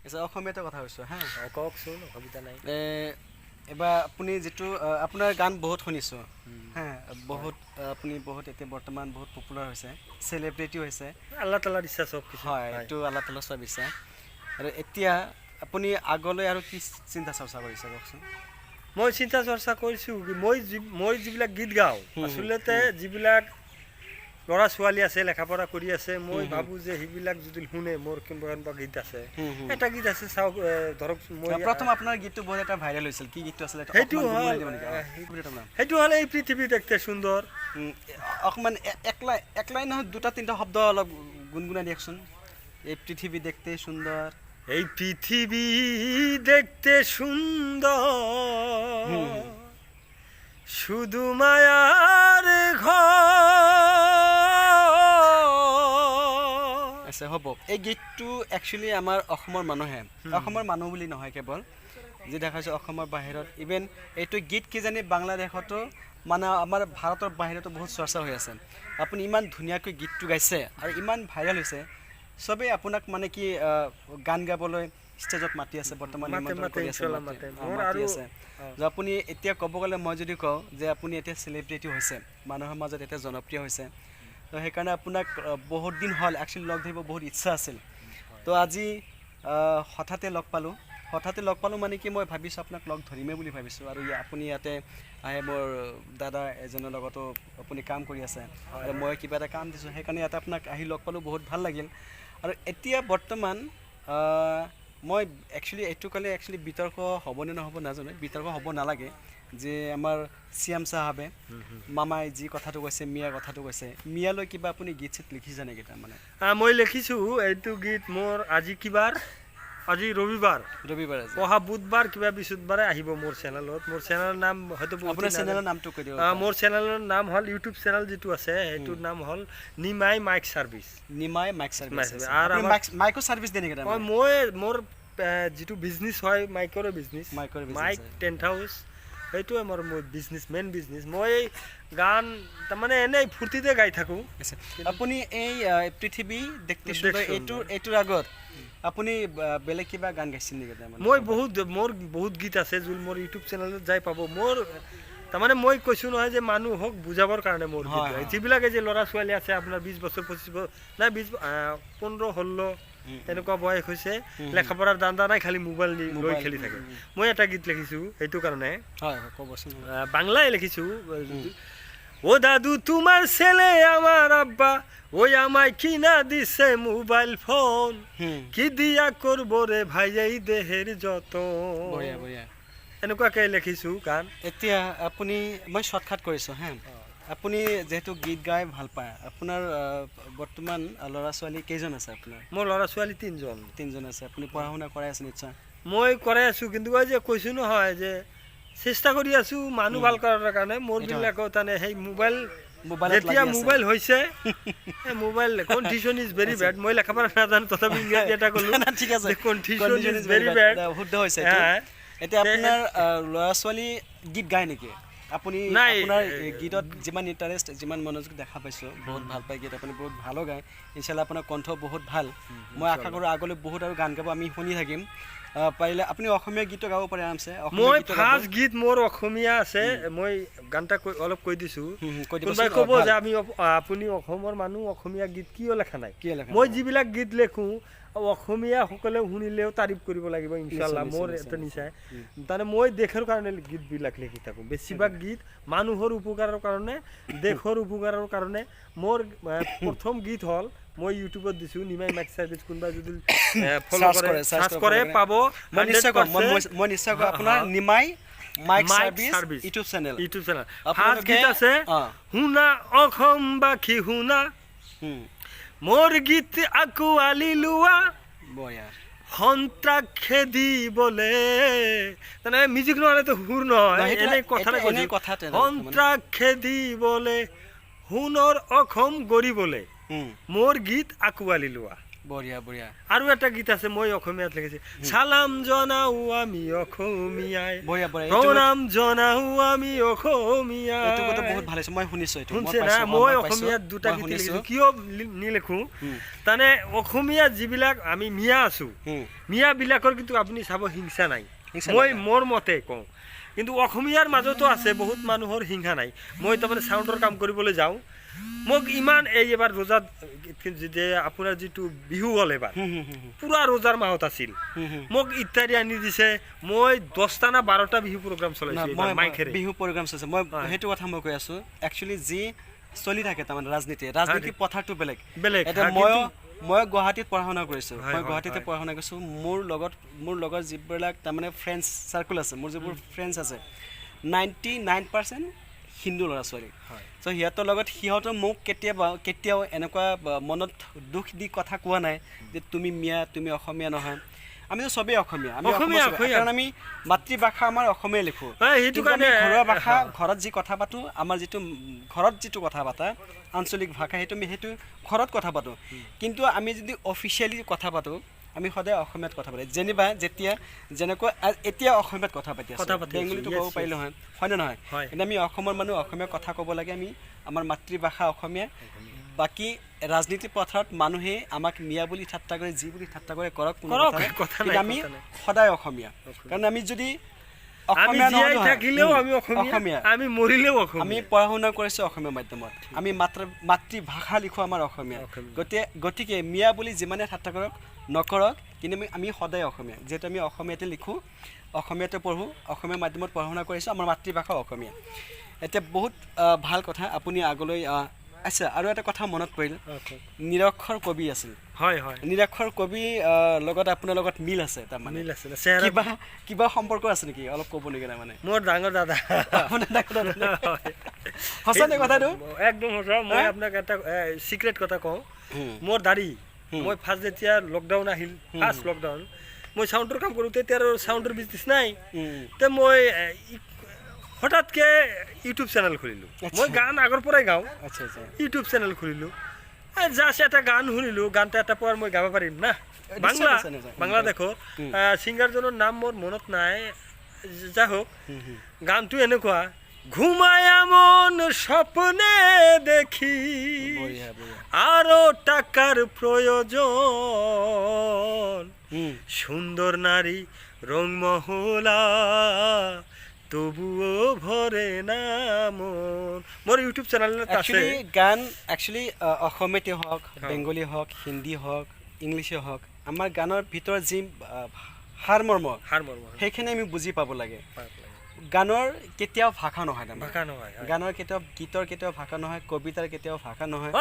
আচ্ছা অসমীয়াতে কথা কৈছো হা কওকচোন অসুবিধা নাই এবাৰ আপুনি যেটো আপোনাৰ গান বহুত শুনিছো হা বহুত আপুনি বহুত এতিয়া বৰ্তমান বহুত পপুলাৰ হৈছে সেলিব্ৰিটি হৈছে আল্লাহ তাআলাৰ ইচ্ছা সব কিছু হয় এটো আল্লাহ তাআলাৰ সব ইচ্ছা আৰু এতিয়া আপুনি আগলৈ আৰু কি চিন্তা চৰ্চা কৰিছে কওকচোন মই চিন্তা চৰ্চা কৰিছো মই যিবিলাক গীত গাওঁ আসলতে যিবিলাক লৰা ছোৱালী আছে লেখাপঢ়া কৰি আছে মই ভাবো যে হিবিলাক যদি শুনে মোৰ কিবা গীত আছে এটা গীত আছে চাও ধৰক মই প্ৰথম আপোনাৰ গীতটো বহুত এটা ভাইৰাল হৈছিল কি গীতটো আছিল এটা হেতু হলে এই পৃথিবী দেখতে সুন্দৰ অকমান এক লাইন নহয় দুটা তিনটা শব্দ অলপ গুনগুনাই দিয়কচোন এই পৃথিবী দেখতে সুন্দৰ এই পৃথিবী দেখতে সুন্দৰ শুধু মায়াৰ ঘৰ আচ্ছা হ'ব এই গীতটো একচুয়ালি আমাৰ অসমৰ মানুহে অসমৰ মানুহ বুলি নহয় কেৱল যে দেখাইছে অসমৰ বাহিৰত ইভেন এইটো গীত কি জানি বাংলাদেশতো মানে আমাৰ ভাৰতৰ বাহিৰতো বহুত চৰ্চা হৈ আছে আপুনি ইমান ধুনীয়াকৈ গীতটো গাইছে আৰু ইমান ভাইৰাল হৈছে সবে আপোনাক মানে কি গান গাবলৈ ষ্টেজত মাতি আছে বৰ্তমান নিমন্ত্ৰণ কৰি আছে মাতি আছে যে আপুনি এতিয়া ক'ব গ'লে মই যদি কওঁ যে আপুনি এতিয়া সেলিব্ৰিটি হৈছে মানুহৰ মাজত এতিয়া জনপ্ৰিয় হৈছে তো সেইকাৰণে আপোনাক বহুত দিন হ'ল একচুৱেলি লগ ধৰিব বহুত ইচ্ছা আছিল তো আজি হঠাতে লগ পালোঁ মানে কি মই ভাবিছোঁ আপোনাক লগ ধৰিমে বুলি ভাবিছোঁ আৰু আপুনি ইয়াতে আহে মোৰ দাদা এজনৰ লগতো আপুনি কাম কৰি আছে আৰু মই কিবা এটা কাম দিছোঁ সেইকাৰণে ইয়াতে আপোনাক আহি লগ পালোঁ বহুত ভাল লাগিল আৰু এতিয়া বৰ্তমান মই একচুৱেলি এইটো ক'লে একচুৱেলি বিতৰ্ক হ'বনে নহ'ব নাজানো বিতৰ্ক হ'ব নালাগে যে আমাৰ চিএম সাহেবে মামাই যি কথাটো কৈছে মিয়া কথাটো কৈছে মিয়ালৈ কিবা আপুনি গীত চিত লিখিছে নেকি তাৰমানে মই লিখিছোঁ এইটো গীত মোৰ আজি ৰবিবাৰ আছে অহা বুধবাৰ কিবা বৃহস্পতিবাৰে আহিব মোৰ চেনেলৰ নাম হয়তো আপোনাৰ চেনেলৰ নামটো কৈ দিয়ক মোৰ চেনেলৰ নাম হ'ল ইউটিউব চেনেল যিটো আছে সেইটোৰ নাম হ'ল নিমাই মাইক সাৰ্ভিস আৰু মাইকো সাৰ্ভিস দেনে কি মই মোৰ যিটো বিজনেছ হয় মাইকৰ বিজনেছ মাইক টেন্ট হাউচ এইটোৱে মোৰ মেইন বিজনেছ মই গান তাৰমানে এনেই ফূৰ্তিতে গাই থাকোঁ আপুনি এই পৃথিৱী দেখতে সুন্দৰ এইটোৰ আগত আপুনি বেলেগ কিবা গান গাইছিল নেকি তাৰমানে মই মোৰ বহুত গীত আছে যোন মোৰ ইউটিউব চেনেলত যাই পাব মোৰ তাৰমানে মই কৈছোঁ নহয় যে মানুহক বুজাবৰ কাৰণে মোৰ গীত যিবিলাকে যে ল'ৰা ছোৱালী আছে আপোনাৰ 20 বছৰ 25 বছৰ নাই 15-16 এনেকুৱা বয়স হৈছে লেখাপঢ়াৰ দান্দা নাই খালি মোবাইল লৈ খেলি থাকে মই এটা গীত লিখিছোঁ সেইটো কাৰণে হয় ক'বচোন বাংলায় লিখিছোঁ ও দাদু তোমার ছেলে আমার আব্বা ওই আমায় কিনা দিছে মোবাইল ফোন কি দিয়া করব রে ভাই এই দেহের যতন এনেকুৱাকে লিখিছোঁ গান এতিয়া আপুনি মই শৰ্টকাট কৰিছোঁ হা আপুনি যেহেতু গীত গাই ভাল পায় আপোনাৰ বৰ্তমান ল'ৰা ছোৱালী কেইজন আছে আপোনাৰ মোৰ ল'ৰা ছোৱালী তিনিজন আছে আপুনি পঢ়া শুনা কৰাই আছে নিশ্চয় মই কৰাই আছোঁ কিন্তু যে কৈছোঁ নহয় যে চেষ্টা কৰি আছোঁ মানুহ ভাল কৰাৰ কাৰণে মোৰ বিলাকো তাৰমানে সেই যেতিয়া মোবাইল হৈছে mobile condition is very bed মই লেখাপঢ়া নাজানো তথাপি ইংৰাজী এটা ক'লো ঠিক আছে কণ্ডিশ্যন ইজ ভেৰি বেড শুদ্ধ হৈছে এতিয়া আপোনাৰ ল'ৰা ছোৱালী গীত গায় নেকি আপুনি আপোনাৰ গীতত যিমান ইণ্টাৰেষ্ট যিমান মনোযোগ দেখা পাইছোঁ বহুত ভাল পায় গীত আপুনি বহুত ভালো গায় ইনশাল্লাহ আপোনাৰ কণ্ঠ বহুত ভাল মই আশা কৰোঁ আগলৈ বহুত আৰু গান গাব আমি শুনি থাকিম পাৰিলে আপুনি অসমীয়া গীতো গাব পাৰে আৰামছে মই ফাৰ্ষ্ট গীত মোৰ অসমীয়া আছে মই গানটা অলপ কৈ দিছোঁ কোনোবাই ক'ব যে আপুনি অসমৰ মানুহ অসমীয়া গীত কিয় লেখা নাই মই যিবিলাক গীত লেখোঁ অসমীয়া সকলে শুনিলেও তাৰিফ কৰিব লাগিব ইনশাল্লাহ মোৰ এটা নিচাই তাৰমানে মই দেশৰ কাৰণে গীতবিলাক লিখি থাকোঁ বেছিভাগ গীত মানুহৰ উপকাৰৰ কাৰণে দেশৰ উপকাৰৰ কাৰণে মোৰ প্ৰথম গীত হ'ল মই ইউটিউবত দিছোঁ নিমাই মাইক সাৰ্ভিস কোনোবা যদি ফলো কৰে সাৰ্চ কৰে পাব মই নিশ্চয় আপোনাৰ Nimai mic service YouTube channel first গীত আছে শুনা অসমবাসী শুনা মোৰ গীত আঁকোৱালি লোৱা সন্ত্ৰাক্ষে দিবলে তাৰমানে মিউজিক নহ'লেতো সুৰ নহয় এনেই কথাতে কৈছোঁ সন্ত্ৰাক্ষে দিবলে সোণৰ অসম গঢ়িবলে মোৰ গীত আঁকোৱালি লোৱা বঢ়িয়া বঢ়িয়া আৰু এটা গীত আছে মই অসমীয়াত লিখিছে সালাম জনাও আমি অসমীয়াই বঢ়িয়া বঢ়িয়া প্ৰণাম জনাও আমি অসমীয়াই এইটো কথা বহুত ভাল হৈছে মই শুনিছো এইটো শুনছে না মই অসমীয়াত দুটা গীত লিখিছো কিয় নিলেখো তানে অসমীয়া যিবিলাক আমি মিয়া আছো মিয়া বিলাকৰ কিন্তু আপুনি চাব হিংসা নাই মই মোৰ মতে কওঁ কিন্তু অসমীয়াৰ মাজতো আছে বহুত মানুহৰ হিংসা নাই মই তাৰমানে চাউণ্ডৰ কাম কৰিবলৈ যাওঁ মোক ইমান এইবাৰ ৰোজাত যে আপোনাৰ যিটো বিহু হ'ল এবাৰ পুৰা ৰোজাৰ মাহত আছিল মোক ইত্যাদি আনি দিছে মই 10টা না 12টা বিহু প্ৰগ্ৰাম চলাইছো মাইকেৰে বিহু প্ৰগ্ৰাম চলাইছো মই সেইটো কথা মই কৈ আছো একচুয়ালি যি চলি থাকে তাৰমানে ৰাজনীতি পথাৰটো বেলেগ এটা মই গুৱাহাটীত পঢ়া শুনা কৰিছো মই গুৱাহাটীতে পঢ়া শুনা কৰিছো মোৰ লগত যিবিলাক তাৰমানে ফ্ৰেণ্ডছ সাৰ্কেল আছে মোৰ যিবোৰ ফ্ৰেণ্ডছ আছে 99% হিন্দু ল'ৰা ছোৱালী চ' সিহঁতৰ লগত সিহঁতৰ মোক কেতিয়াও এনেকুৱা মনত দুখ দি কথা কোৱা নাই যে তুমি মিয়া তুমি অসমীয়া নহয় আমিতো সবেই অসমীয়া কাৰণ আমি মাতৃভাষা আমাৰ অসমীয়া লিখোঁ সেইটো কাৰণে ঘৰুৱা ভাষা ঘৰত যি কথা পাতোঁ আমাৰ ঘৰত যিটো কথা পাতা আঞ্চলিক ভাষা সেইটো ঘৰত কথা পাতোঁ কিন্তু আমি যদি অফিচিয়েলি কথা পাতোঁ আমি সদায় অসমীয়াত কথা পাতি যেনেকৈ এতিয়া অসমীয়াত কথা পাতি আছোঁ বেংগলীটো ক'ব পাৰিলোঁ হয়নে নহয় কিন্তু আমি অসমৰ মানুহ অসমীয়া কথা ক'ব লাগে আমি আমাৰ মাতৃভাষা অসমীয়া বাকী ৰাজনীতি পথাৰত মানুহে আমাক মিয়া বুলি ঠাট্টা কৰে যি বুলি ঠাট্টা কৰে কৰক কিন্তু আমি সদায় অসমীয়া কাৰণ আমি যদি আমি পঢ়া শুনা কৰিছোঁ অসমীয়া মাধ্যমত আমি মাতৃভাষা লিখোঁ আমাৰ অসমীয়া গতিকে মিয়া বুলি যিমানে ঠাট্টা কৰক নকৰক কিন্তু আমি সদায় অসমীয়া যিহেতু আমি অসমীয়াতে লিখোঁ অসমীয়াতে পঢ়োঁ অসমীয়া মাধ্যমত পঢ়া শুনা কৰিছোঁ আমাৰ মাতৃভাষা অসমীয়া এতিয়া বহুত ভাল কথা আপুনি আগলৈ আচ্ছা আৰু এটা কথা মনত পৰিল নিৰক্ষৰ কবি আছিল হয় নিৰক্ষৰ কবি লগত আপোনাৰ লগত মিল আছে তাৰমানে কিবা সম্পৰ্ক আছে নেকি অলপ ক'ব নেকি তাৰমানে মোৰ ডাঙৰ দাদা সঁচানে কথাটো একদম সঁচা মই আপোনাক এটা চিক্ৰেট কথা কওঁ মোৰ দাড়ি মই ফাৰ্ষ্ট যেতিয়া লকডাউন আহিল ফাৰ্ষ্ট লকডাউন মই চাউণ্ডৰ কাম কৰোঁ তেতিয়া আৰু চাউণ্ডৰ বিজনেছ নাই তে মই হঠাৎকে ইউটিউব চেনেল খুলিলোঁ মই গান আগৰ পৰাই গাওঁ ইউটিউব চেনেল খুলিলোঁ জাষ্ট এটা গান শুনিলোঁ গানটা এটা পোৱাৰ মই গাব পাৰিম না বাংলাদেশৰ ছিংগাৰজনৰ নাম মোৰ মনত নাই যা হওক গানটো এনেকুৱা ঘুমায়া মন স্বপ্নে দেখি আৰো টাকাৰ প্ৰয়োজন সুন্দৰ নাৰী ৰংমহলা তবুও ভৰে না মন মোৰ ইউটিউব চেনেলত আছে গান একচুয়ালি অসমীয়াতে হওক বেংগলী হওক হিন্দী হওক ইংলিছে হওক আমাৰ গানৰ ভিতৰত যি সাৰমৰ্ম সেইখিনি আমি বুজি পাব লাগে গানৰ কেতিয়াও ভাষা নহয় গানৰ কেতিয়াও গীতৰ কেতিয়াও ভাষা নহয় কবিতাৰ কেতিয়াও ভাষা নহয়